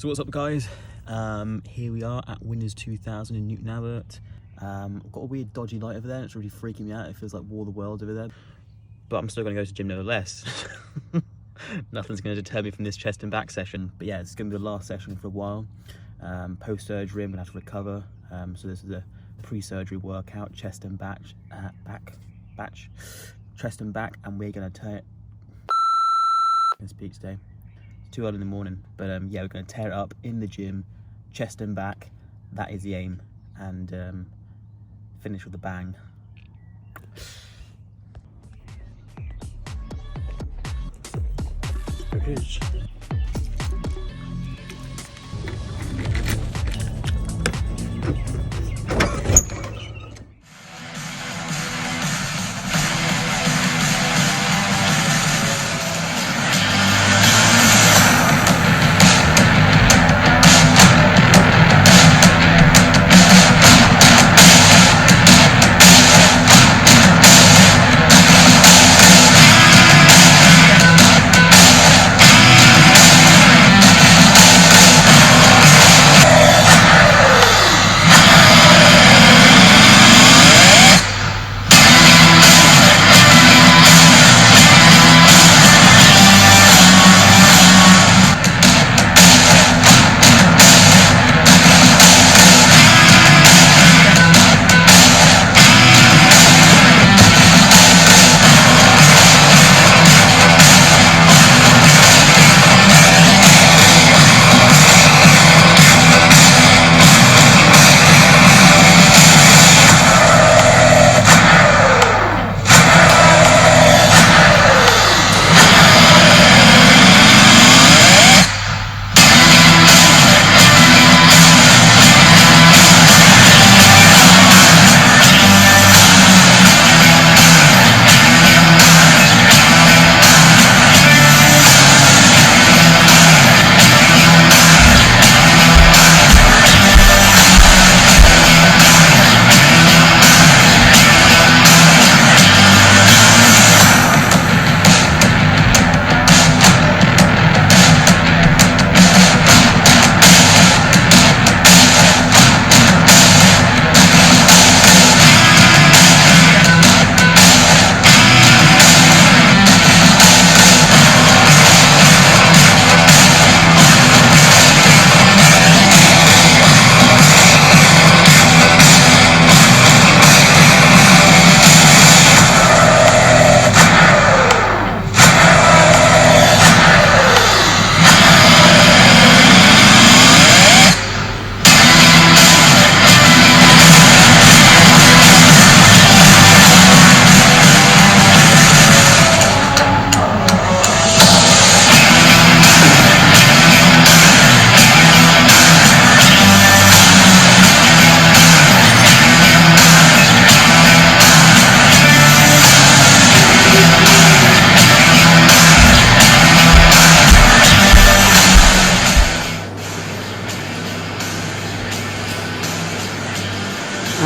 So what's up guys, here we are at Winners 2000 in Newton Abbot. I've got a weird dodgy light over there and it's really freaking me out. It feels like War of the Worlds over there, but I'm still going to go to the gym nevertheless. Nothing's going to deter me from this chest and back session, but yeah, it's going to be the last session for a while. Post-surgery I'm going to have to recover, so this is a pre-surgery workout, chest and back, chest and back, and we're going to tear it. Can speak today. It's too early in the morning, but yeah, we're going to tear it up in the gym, chest and back. That is the aim, and finish with a bang. There it is.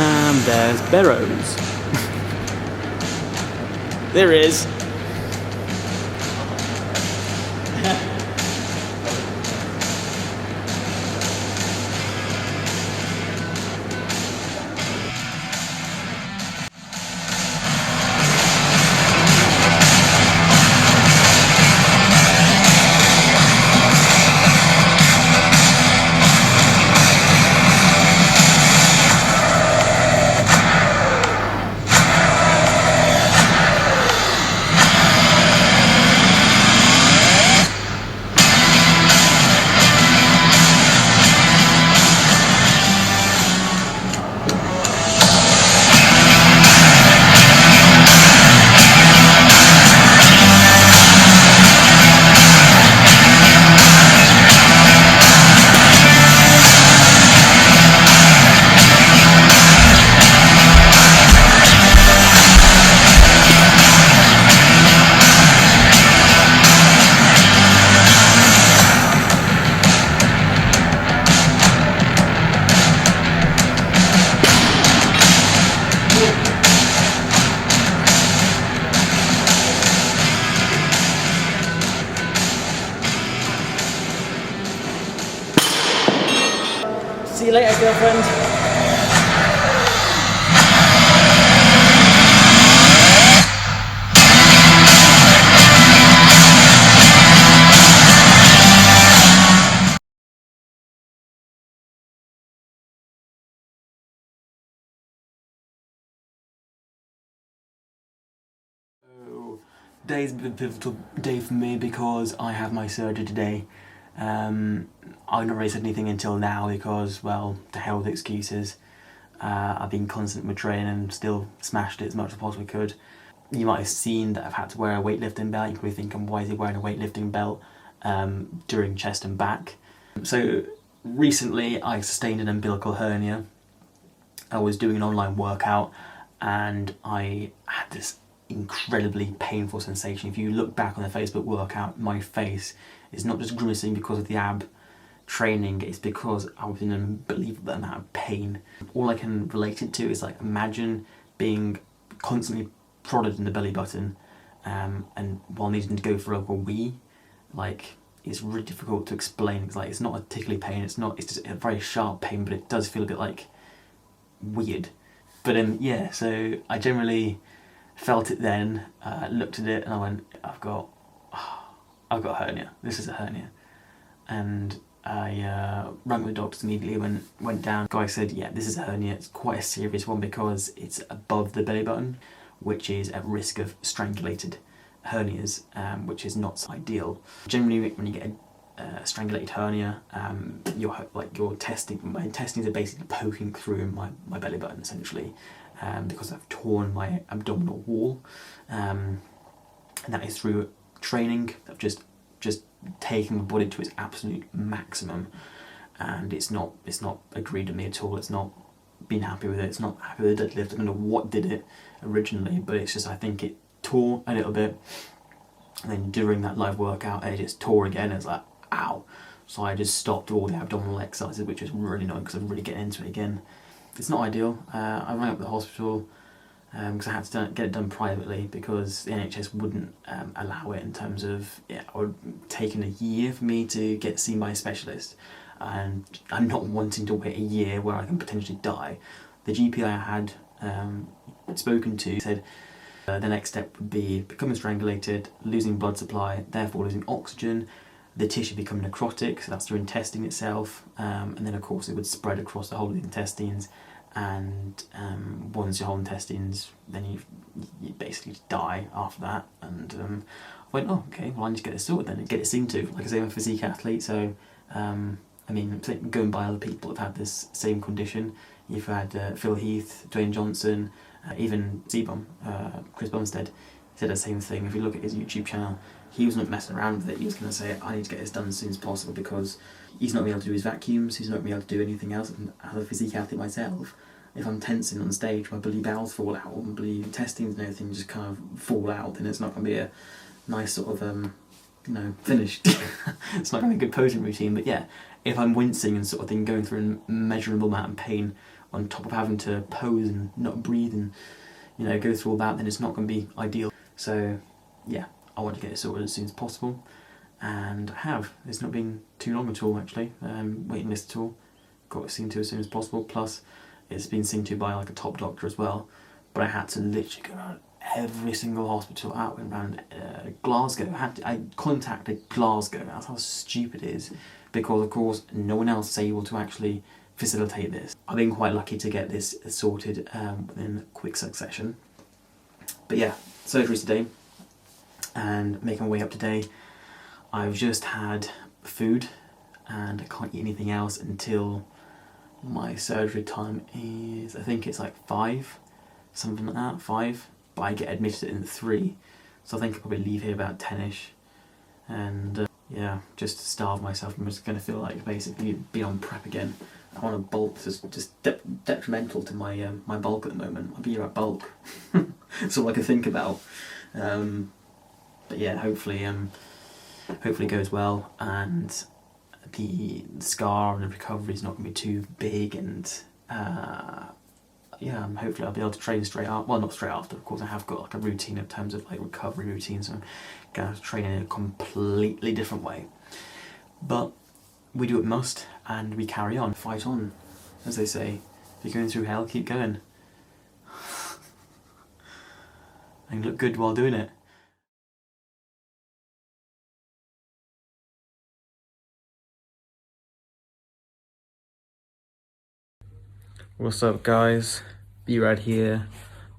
And there's Barrows. There is. you later, girlfriend. Today's a pivotal day for me because I have my surgery today. I've not really said anything until now because, well, to hell with excuses. I've been constant with training and still smashed it as much as I possibly could. You might have seen that I've had to wear a weightlifting belt. You can be thinking, why is he wearing a weightlifting belt during chest and back? So recently I sustained an umbilical hernia. I was doing an online workout and I had this incredibly painful sensation. If you look back on the Facebook workout, my face is not just grimacing because of the ab training, it's because I was in an unbelievable amount of pain. All I can relate it to is like, imagine being constantly prodded in the belly button and while needing to go for a wee. Like, it's really difficult to explain. It's like, it's not a tickly pain, it's just a very sharp pain, but it does feel a bit like weird. But yeah, so I generally felt it then, looked at it and I went, I've got a hernia. This is a hernia. And I rang the doctors immediately, went down. The guy said, yeah, this is a hernia. It's quite a serious one because it's above the belly button, which is at risk of strangulated hernias, which is not ideal. Generally, when you get a strangulated hernia, my intestines are basically poking through my belly button essentially, because I've torn my abdominal wall, and that is through training. I've just taken my body to its absolute maximum, and it's not agreed with me at all. It's not been happy with it. It's not happy with the deadlift. I don't know what did it originally, but it's just, I think it tore a little bit, and then during that live workout it just tore again. It's like, ow. So I just stopped all the abdominal exercises, which was really annoying because I'm really getting into it again. It's not ideal. I rang up the hospital because I had to get it done privately because the NHS wouldn't allow it, in terms of, it would have taken a year for me to get seen by a specialist, and I'm not wanting to wait a year where I can potentially die. The GP I had spoken to said the next step would be becoming strangulated, losing blood supply, therefore losing oxygen, the tissue becoming necrotic, so that's the intestine itself, and then of course it would spread across the whole of the intestines, and once your whole intestines, then you basically die after that. And I went, oh, okay, well I need to get this sorted then and get it seen to. Like I say, I'm a physique athlete, so I mean, going by other people that have had this same condition. You've had Phil Heath, Dwayne Johnson, even Z-Bomb, Chris Bumstead, said the same thing. If you look at his YouTube channel, he was not messing around with it. He was going to say, I need to get this done as soon as possible because he's not going to be able to do his vacuums, he's not going to be able to do anything else. And as a physique athlete myself, if I'm tensing on stage, my bloody bowels fall out, my bloody intestines and everything just kind of fall out, then it's not going to be a nice sort of, finish. It's not going to be a good posing routine. But yeah, if I'm wincing and sort of thing, going through a measurable amount of pain on top of having to pose and not breathe and, go through all that, then it's not going to be ideal. So yeah, I want to get it sorted as soon as possible, and I have. It's not been too long at all, actually. Waiting list at all. Got it seen to as soon as possible. Plus, it's been seen to by like a top doctor as well. But I had to literally go around every single hospital. I went around Glasgow. I contacted Glasgow. That's how stupid it is, because of course no one else is able to actually facilitate this. I've been quite lucky to get this sorted within quick succession. But yeah, surgery today, and making my way up today. I've just had food and I can't eat anything else until my surgery time is, I think it's like 5, something like that, 5, but I get admitted in 3, so I think I'll probably leave here about 10ish, and yeah, just to starve myself. I'm just going to feel like basically be on prep again. I want to bulk. It's just detrimental to my my bulk at the moment. I'll be here at bulk. That's all I can think about. But yeah, hopefully it goes well, and the scar and the recovery is not going to be too big, and yeah, hopefully I'll be able to train straight after. Well, not straight after, of course. I have got like a routine in terms of like recovery routine, so I'm going to train in a completely different way. But we do what we must, and we carry on, fight on. as they say. If you're going through hell, keep going. And look good while doing it. What's up, guys? B-Rad here.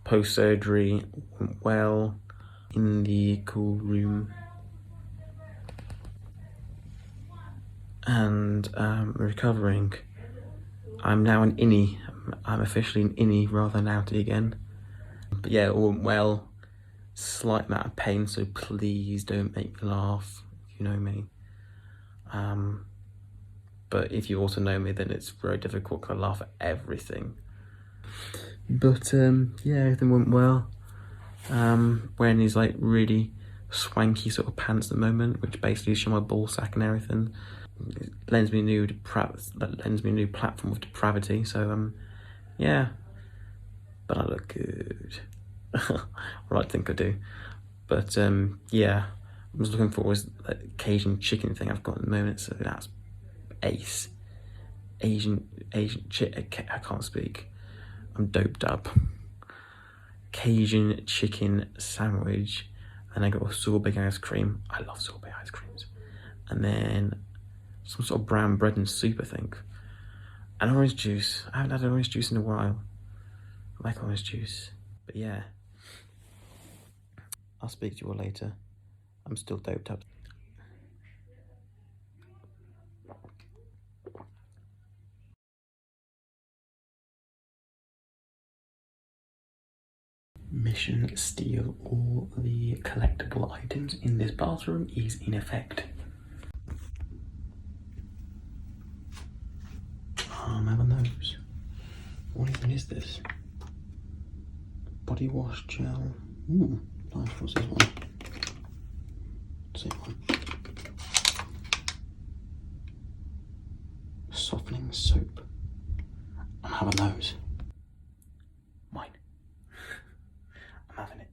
Post-surgery went well. In the cool room. And recovering. I'm now an innie. I'm officially an innie rather than outie again. But yeah, it all went well. Slight amount of pain, so please don't make me laugh. You know me. But if you also know me, then it's very difficult because I laugh at everything. But yeah, everything went well. Wearing these like really swanky sort of pants at the moment, which basically show my ball sack and everything. It lends me a new platform of depravity. So yeah, but I look good. Well, I think I do. But yeah, I'm just looking forward to that Cajun chicken thing I've got at the moment. So that's ace. Asian chick. I can't speak. I'm doped up. Cajun chicken sandwich, and I got a sorbet ice cream. I love sorbet ice creams. And then some sort of brown bread and soup, I think. And orange juice. I haven't had orange juice in a while. I like orange juice. But yeah. I'll speak to you all later. I'm still doped up. Mission: steal all the collectible items in this bathroom is in effect. I'm having those. What even is this? Body wash gel. Ooh, nice. What's this one? Same one. Softening soap. I'm having those. Mine. I'm having it.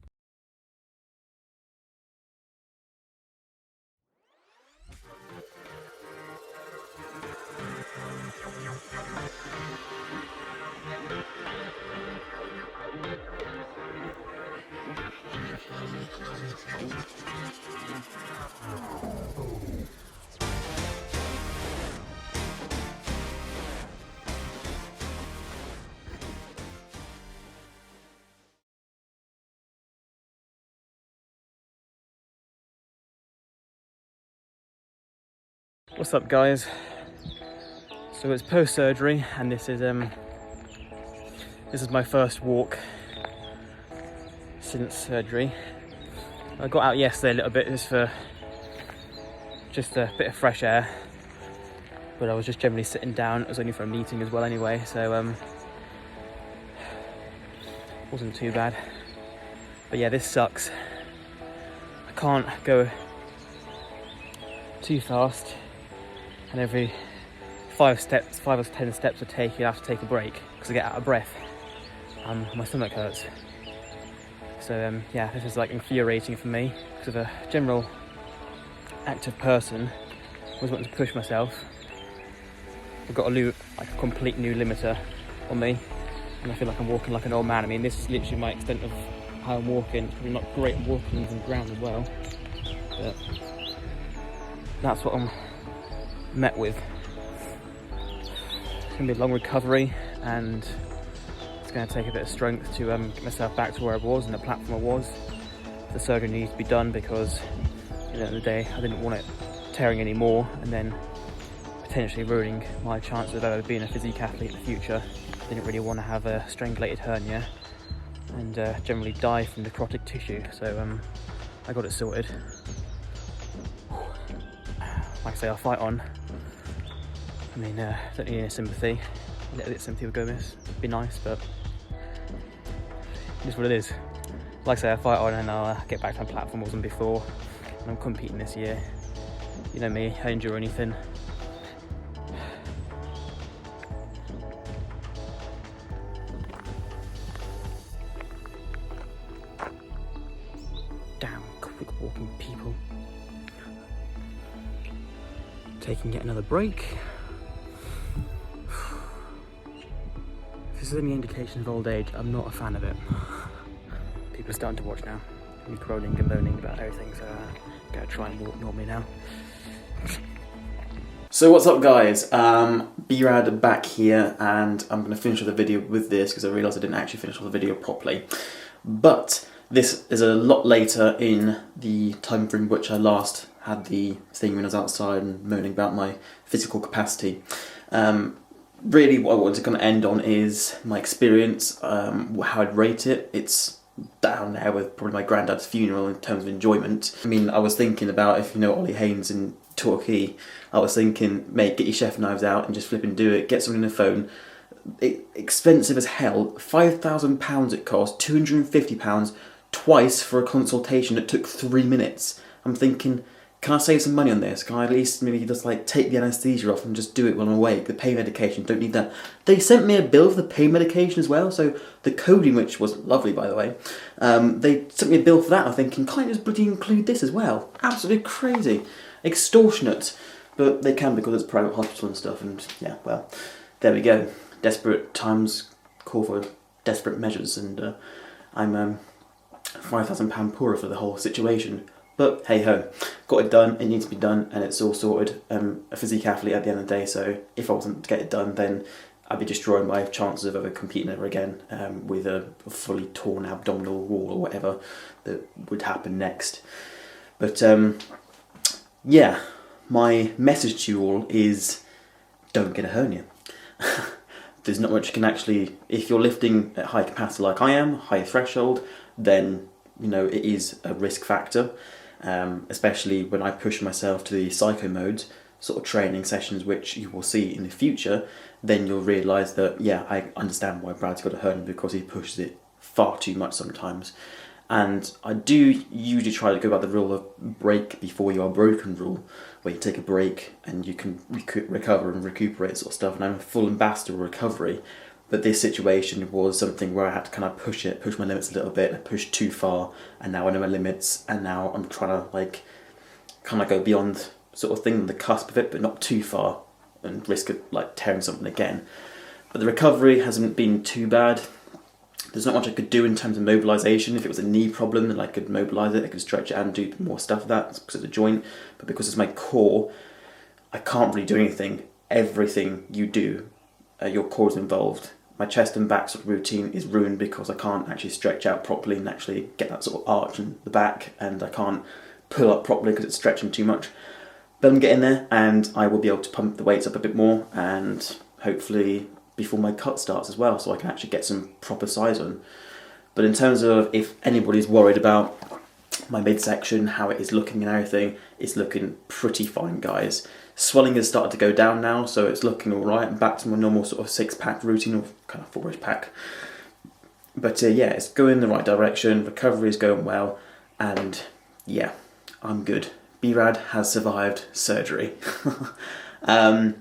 What's up, guys? So it's post-surgery, and this is my first walk since surgery. I got out yesterday a little bit just for a bit of fresh air, but I was just generally sitting down. It was only for a meeting as well anyway, so wasn't too bad. But yeah, this sucks. I can't go too fast, and every 5 or 10 steps I take, you have to take a break because I get out of breath. My stomach hurts. So yeah, this is like infuriating for me because of a general active person. I always wanting to push myself. I've got a complete new limiter on me, and I feel like I'm walking like an old man. I mean, this is literally my extent of how I'm walking. It's probably not great walking on the ground as well, but that's what I'm met with. It's going to be a long recovery, and it's going to take a bit of strength to get myself back to where I was and the platform I was. The surgery needs to be done because at the end of the day I didn't want it tearing anymore and then potentially ruining my chances of ever being a physique athlete in the future. I didn't really want to have a strangulated hernia and generally die from necrotic tissue, so I got it sorted. Like I say, I'll fight on. I mean, don't need any sympathy. A little bit of sympathy would go miss. It'd be nice, but it is what it is. Like I say, I'll fight on and I'll get back to my platform I wasn't before. And I'm competing this year. You know me, I endure anything. Damn quick walking people. Taking yet another break. this is any indication of old age, I'm not a fan of it. People are starting to watch now. Me groaning and moaning about everything, so I'm gonna try and walk normally now. So what's up guys, B-Rad back here, and I'm going to finish off the video with this because I realised I didn't actually finish off the video properly. But this is a lot later in the time frame which I last had the thing when I was outside and moaning about my physical capacity. Really what I wanted to kind of end on is my experience, how I'd rate it. It's down there with probably my granddad's funeral in terms of enjoyment. I mean, I was thinking about, if you know Ollie Haynes in Torquay, I was thinking, mate, get your chef knives out and just flip and do it, get something on the phone. Expensive as hell, £5,000 it cost, £250 twice for a consultation that took 3 minutes. I'm thinking, can I save some money on this? Can I at least maybe just like take the anaesthesia off and just do it while I'm awake? The pain medication, don't need that. They sent me a bill for the pain medication as well, so the coding, which was lovely by the way, they sent me a bill for that. I'm thinking, can't I just bloody include this as well? Absolutely crazy. Extortionate. But they can because it's private hospital and stuff, and yeah, well, there we go. Desperate times call for desperate measures, and I'm £5,000 poorer for the whole situation. But hey ho, got it done, it needs to be done, and it's all sorted. I'm a physique athlete at the end of the day, so if I wasn't to get it done, then I'd be destroying my chances of ever competing ever again with a fully torn abdominal wall or whatever that would happen next. But yeah, my message to you all is don't get a hernia. There's not much you can actually, if you're lifting at high capacity like I am, high threshold, then you know it is a risk factor. Especially when I push myself to the psycho mode sort of training sessions, which you will see in the future, then you'll realise that, yeah, I understand why Brad's got a hernia, because he pushes it far too much sometimes. And I do usually try to go by the rule of break before you are broken rule, where you take a break and you can recover and recuperate sort of stuff, and I'm a full ambassador of recovery. But this situation was something where I had to kind of push my limits a little bit. I pushed too far, and now I know my limits, and now I'm trying to like kind of go beyond sort of thing, the cusp of it, but not too far, and risk of like tearing something again. But the recovery hasn't been too bad. There's not much I could do in terms of mobilisation. If it was a knee problem, then I could mobilise it, I could stretch it and do more stuff with that because it's a joint. But because it's my core, I can't really do anything. Everything you do, your core is involved. My chest and back sort of routine is ruined because I can't actually stretch out properly and actually get that sort of arch in the back, and I can't pull up properly because it's stretching too much. But I'm getting there, and I will be able to pump the weights up a bit more, and hopefully before my cut starts as well, so I can actually get some proper size on. But in terms of if anybody's worried about my midsection, how it is looking and everything, it's looking pretty fine, guys. Swelling has started to go down now, so it's looking alright. I'm back to my normal sort of 6-pack routine, or kind of 4-ish pack. But yeah, it's going in the right direction, recovery is going well, and yeah, I'm good. B-Rad has survived surgery. So I'm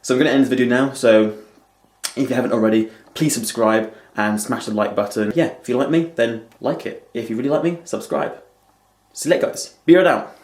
going to end this video now, so if you haven't already, please subscribe and smash the like button. Yeah, if you like me, then like it. If you really like me, subscribe. See you later, guys. B-Rad out.